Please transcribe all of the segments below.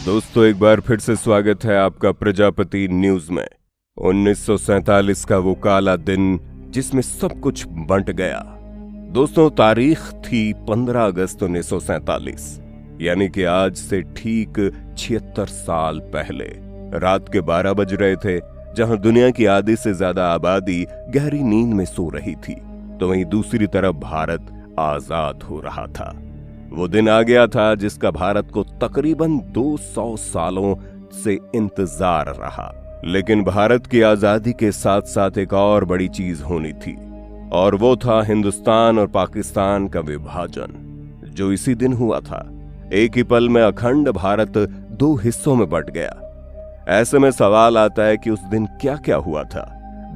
दोस्तों एक बार फिर से स्वागत है आपका प्रजापति न्यूज में। 1947 का वो काला दिन जिसमें सब कुछ बंट गया। दोस्तों तारीख थी 15 अगस्त 1947, यानी कि आज से ठीक 76 साल पहले। रात के 12 बज रहे थे। जहां दुनिया की आधी से ज्यादा आबादी गहरी नींद में सो रही थी, तो वहीं दूसरी तरफ भारत आजाद हो रहा था। वो दिन आ गया था जिसका भारत को तकरीबन 200 सालों से इंतजार रहा। लेकिन भारत की आजादी के साथ साथ एक और बड़ी चीज होनी थी, और वो था हिंदुस्तान और पाकिस्तान का विभाजन, जो इसी दिन हुआ था। एक ही पल में अखंड भारत 2 हिस्सों में बंट गया। ऐसे में सवाल आता है कि उस दिन क्या क्या हुआ था,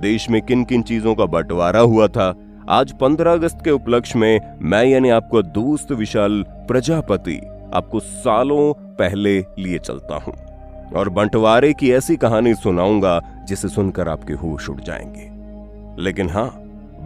देश में किन किन चीजों का बंटवारा हुआ था। आज 15 अगस्त के उपलक्ष्य में मैं यानी आपको दोस्त विशाल प्रजापति आपको सालों पहले लिए चलता हूं और बंटवारे की ऐसी कहानी सुनाऊंगा जिसे सुनकर आपके होश उड़ जाएंगे। लेकिन हाँ,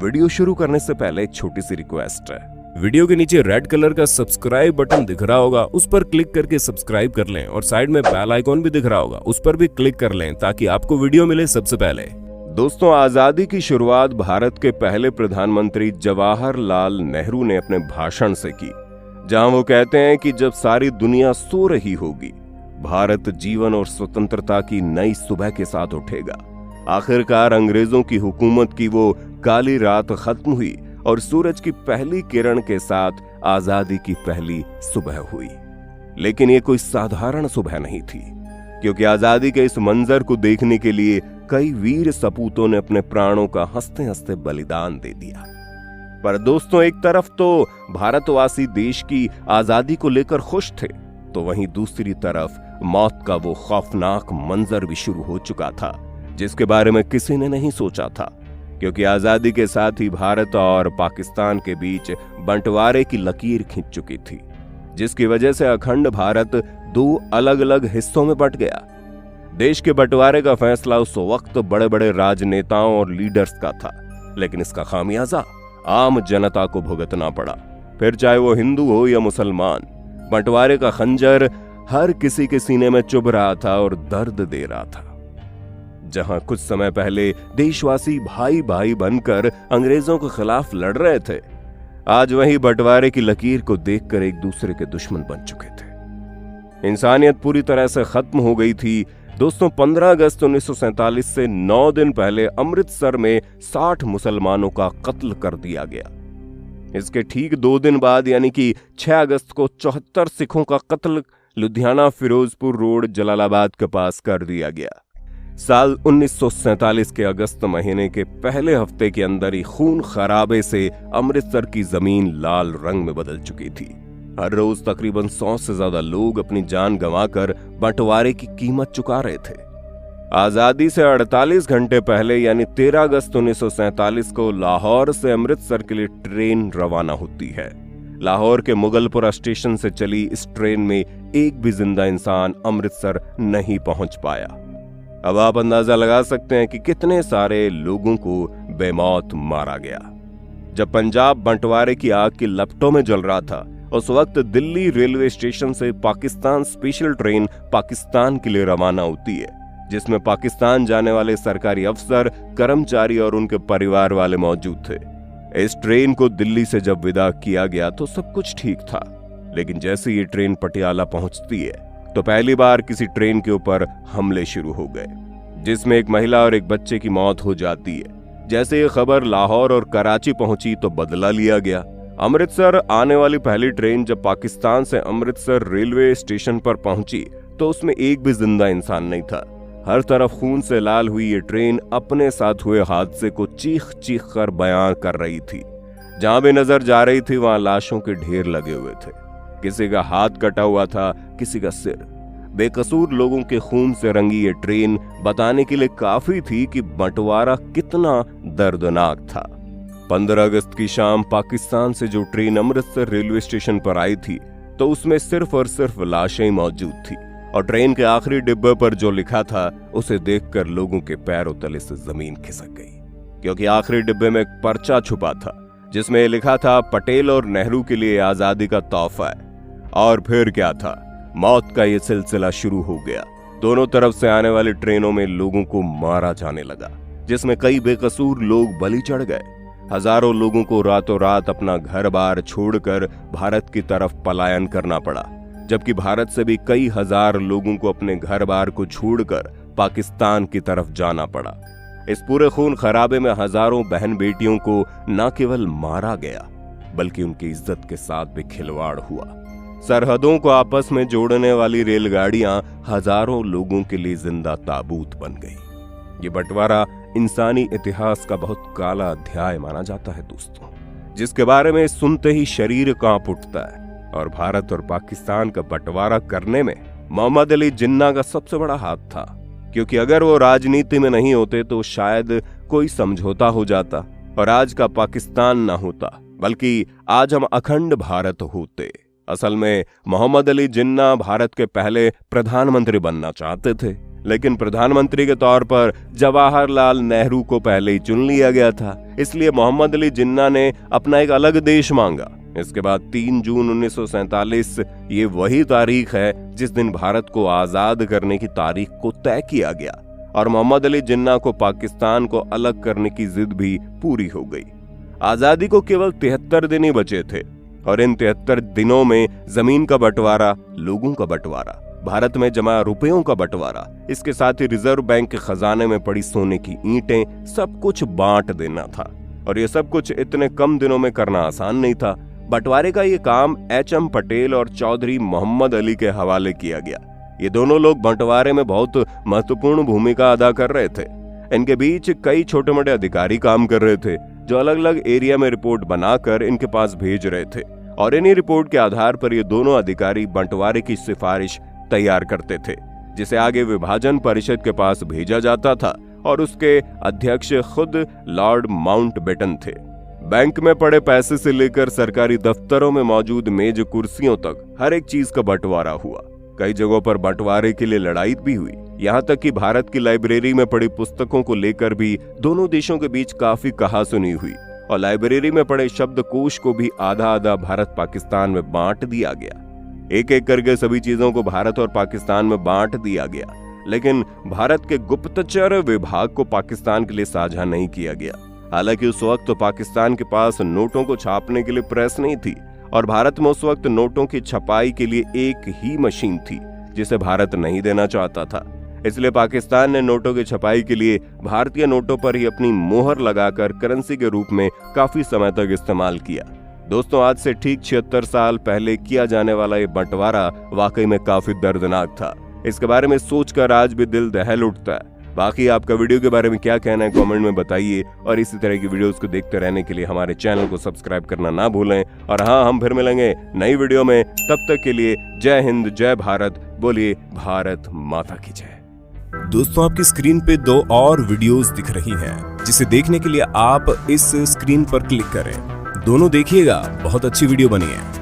वीडियो शुरू करने से पहले एक छोटी सी रिक्वेस्ट है। वीडियो के नीचे रेड कलर का सब्सक्राइब बटन दिख रहा होगा, उस पर क्लिक करके सब्सक्राइब कर लें, और साइड में बेल आइकॉन भी दिख रहा होगा, उस पर भी क्लिक कर लें ताकि आपको वीडियो मिले सबसे पहले। दोस्तों आजादी की शुरुआत भारत के पहले प्रधानमंत्री जवाहरलाल नेहरू ने अपने भाषण से की, जहां वो कहते हैं कि जब सारी दुनिया सो रही होगी, भारत जीवन और स्वतंत्रता की नई सुबह के साथ उठेगा। आखिरकार अंग्रेजों की हुकूमत की वो काली रात खत्म हुई और सूरज की पहली किरण के साथ आजादी की पहली सुबह हुई। लेकिन ये कोई साधारण सुबह नहीं थी, क्योंकि आजादी के इस मंजर को देखने के लिए कई वीर सपूतों ने अपने प्राणों का हंसते हंसते बलिदान दे दिया। पर दोस्तों एक तरफ तो भारतवासी देश की आजादी को लेकर खुश थे, तो वहीं दूसरी तरफ मौत का वो खौफनाक मंजर भी शुरू हो चुका था, जिसके बारे में किसी ने नहीं सोचा था। क्योंकि आजादी के साथ ही भारत और पाकिस्तान के बीच बंटवारे की लकीर खिंच चुकी थी, जिसकी वजह से अखंड भारत 2 अलग अलग हिस्सों में बंट गया। देश के बंटवारे का फैसला उस वक्त बड़े बड़े राजनेताओं और लीडर्स का था, लेकिन इसका खामियाजा आम जनता को भुगतना पड़ा। फिर चाहे वो हिंदू हो या मुसलमान, बंटवारे का खंजर हर किसी के सीने में चुभ रहा था और दर्द दे रहा था। जहां कुछ समय पहले देशवासी भाई भाई बनकर अंग्रेजों के खिलाफ लड़ रहे थे, आज वही बंटवारे की लकीर को देखकर एक दूसरे के दुश्मन बन चुके थे। इंसानियत पूरी तरह से खत्म हो गई थी। दोस्तों 15 अगस्त 1947 से 9 दिन पहले अमृतसर में 60 मुसलमानों का कत्ल कर दिया गया। इसके ठीक 2 दिन बाद यानी कि 6 अगस्त को 74 सिखों का कत्ल लुधियाना फिरोजपुर रोड जलालाबाद के पास कर दिया गया। साल 1947 के अगस्त महीने के पहले हफ्ते के अंदर ही खून खराबे से अमृतसर की जमीन लाल रंग में बदल चुकी थी। हर रोज तकरीबन 100 से ज्यादा लोग अपनी जान गंवाकर बंटवारे की कीमत चुका रहे थे। आजादी से 48 घंटे पहले यानी 13 अगस्त 1947 को लाहौर से अमृतसर के लिए ट्रेन रवाना होती है। लाहौर के मुगलपुरा स्टेशन से चली इस ट्रेन में एक भी जिंदा इंसान अमृतसर नहीं पहुंच पाया। अब आप अंदाजा लगा सकते हैं कि कितने सारे लोगों को बेमौत मारा गया। जब पंजाब बंटवारे की आग की लपटों में जल रहा था, उस वक्त दिल्ली रेलवे स्टेशन से पाकिस्तान स्पेशल ट्रेन पाकिस्तान के लिए रवाना होती है, जिसमें पाकिस्तान जाने वाले सरकारी अफसर, कर्मचारी और उनके परिवार वाले मौजूद थे। इस ट्रेन को दिल्ली से जब विदा किया गया तो सब कुछ ठीक था, लेकिन जैसे ये ट्रेन पटियाला पहुंचती है तो पहली बार किसी ट्रेन के ऊपर हमले शुरू हो गए, जिसमें एक महिला और एक बच्चे की मौत हो जाती है। जैसे ये खबर लाहौर और कराची पहुंची तो बदला लिया गया। अमृतसर आने वाली पहली ट्रेन जब पाकिस्तान से अमृतसर रेलवे स्टेशन पर पहुंची तो उसमें एक भी जिंदा इंसान नहीं था। हर तरफ खून से लाल हुई ये ट्रेन अपने साथ हुए हादसे को चीख चीख कर बयां कर रही थी। जहां भी नजर जा रही थी वहां लाशों के ढेर लगे हुए थे। किसी का हाथ कटा हुआ था, किसी का सिर। बेकसूर लोगों के खून से रंगी ये ट्रेन बताने के लिए काफी थी कि बंटवारा कितना दर्दनाक था। 15 अगस्त की शाम पाकिस्तान से जो ट्रेन अमृतसर रेलवे स्टेशन पर आई थी तो उसमें सिर्फ और सिर्फ लाशें मौजूद थी, और ट्रेन के आखिरी डिब्बे पर जो लिखा था उसे देखकर लोगों के पैरों तले से जमीन खिसक गई, क्योंकि आखिरी डिब्बे में एक पर्चा छुपा था जिसमें लिखा था पटेल और नेहरू के लिए आजादी का तोहफा है। और फिर क्या था, मौत का ये सिलसिला शुरू हो गया। दोनों तरफ से आने वाली ट्रेनों में लोगों को मारा जाने लगा, जिसमें कई बेकसूर लोग बलि चढ़ गए। हजारों लोगों को रातों रात अपना घर बार छोड़कर भारत की तरफ पलायन करना पड़ा, जबकि भारत से भी कई हजार लोगों को अपने घर बार को छोड़कर पाकिस्तान की तरफ जाना पड़ा। इस पूरे खून खराबे में हजारों बहन बेटियों को न केवल मारा गया, बल्कि उनकी इज्जत के साथ भी खिलवाड़ हुआ। सरहदों को आपस में जोड़ने वाली रेलगाड़ियां हजारों लोगों के लिए जिंदा ताबूत बन गई। ये बंटवारा इंसानी इतिहास का बहुत काला अध्याय माना जाता है दोस्तों, जिसके बारे में सुनते ही शरीर कांप उठता है। और भारत और पाकिस्तान का बंटवारा करने में मोहम्मद अली जिन्ना का सबसे बड़ा हाथ था, क्योंकि अगर वो राजनीति में नहीं होते तो शायद कोई समझौता हो जाता और आज का पाकिस्तान ना होता, बल्कि आज हम अखंड भारत होते। असल में मोहम्मद अली जिन्ना भारत के पहले प्रधानमंत्री बनना चाहते थे, लेकिन प्रधानमंत्री के तौर पर जवाहरलाल नेहरू को पहले ही चुन लिया गया था। इसलिए मोहम्मद अली जिन्ना ने अपना एक अलग देश मांगा। इसके बाद 3 जून 1947 ये वही तारीख है जिस दिन भारत को आजाद करने की तारीख को तय किया गया और मोहम्मद अली जिन्ना को पाकिस्तान को अलग करने की जिद भी पूरी हो गई। आजादी को केवल 73 दिन ही बचे थे और इन 73 दिनों में जमीन का बंटवारा, लोगों का बंटवारा, भारत में जमा रुपयों का बंटवारा, इसके साथ ही रिजर्व बैंक के खजाने में पड़ी सोने की ईंटें, सब कुछ बांट देना था। और ये सब कुछ इतने कम दिनों में करना आसान नहीं था। बंटवारे का ये काम एच.एम. पटेल और चौधरी मोहम्मद अली के हवाले किया गया। ये दोनों लोग बंटवारे में बहुत महत्वपूर्ण भूमिका अदा कर रहे थे। इनके बीच कई छोटे मोटे अधिकारी काम कर रहे थे, जो अलग अलग एरिया में रिपोर्ट बनाकर इनके पास भेज रहे थे और इन्हीं रिपोर्ट के आधार पर ये दोनों अधिकारी बंटवारे की सिफारिश तैयार करते थे, जिसे आगे विभाजन परिषद के पास भेजा जाता था और उसके अध्यक्ष खुद लॉर्ड माउंटबेटन थे। बैंक में पड़े पैसे से लेकर सरकारी दफ्तरों में मौजूद मेज कुर्सियों तक हर एक चीज का बंटवारा हुआ। कई जगहों पर बंटवारे के लिए लड़ाई भी हुई, यहाँ तक कि भारत की लाइब्रेरी में पड़ी पुस्तकों को लेकर भी दोनों देशों के बीच काफी कहासुनी हुई और लाइब्रेरी में पड़े शब्दकोश को भी आधा आधा भारत पाकिस्तान में बांट दिया गया। एक एक करके सभी चीजों को भारत और पाकिस्तान में बांट दिया गया, लेकिन भारत के गुप्तचर विभाग को पाकिस्तान के लिए साझा नहीं किया गया। हालांकि उस वक्त तो पाकिस्तान के पास नोटों को छापने के लिए प्रेस नहीं थी और भारत में उस वक्त नोटों की छपाई के लिए एक ही मशीन थी, जिसे भारत नहीं देना चाहता था। इसलिए पाकिस्तान ने नोटों की छपाई के लिए भारतीय नोटों पर ही अपनी मोहर लगाकर करेंसी के रूप में काफी समय तक इस्तेमाल किया। दोस्तों, आज से ठीक 76 साल पहले किया जाने वाला ये बंटवारा वाकई में काफी दर्दनाक था। इसके बारे में सोचकर आज भी दिल दहल उठता है। बाकी आपका वीडियो के बारे में क्या कहना है कमेंट में बताइए और इसी तरह की वीडियोस को देखते रहने के लिए हमारे चैनल को सब्सक्राइब करना ना भूलें। और हाँ, हम फिर मिलेंगे नई वीडियो में। तब तक के लिए जय हिंद, जय भारत, बोलिए भारत माता की जय। दोस्तों, आपकी स्क्रीन पे 2 और वीडियोस दिख रही हैं, जिसे देखने के लिए आप इस स्क्रीन पर क्लिक करें। दोनों देखिएगा, बहुत अच्छी वीडियो बनी है।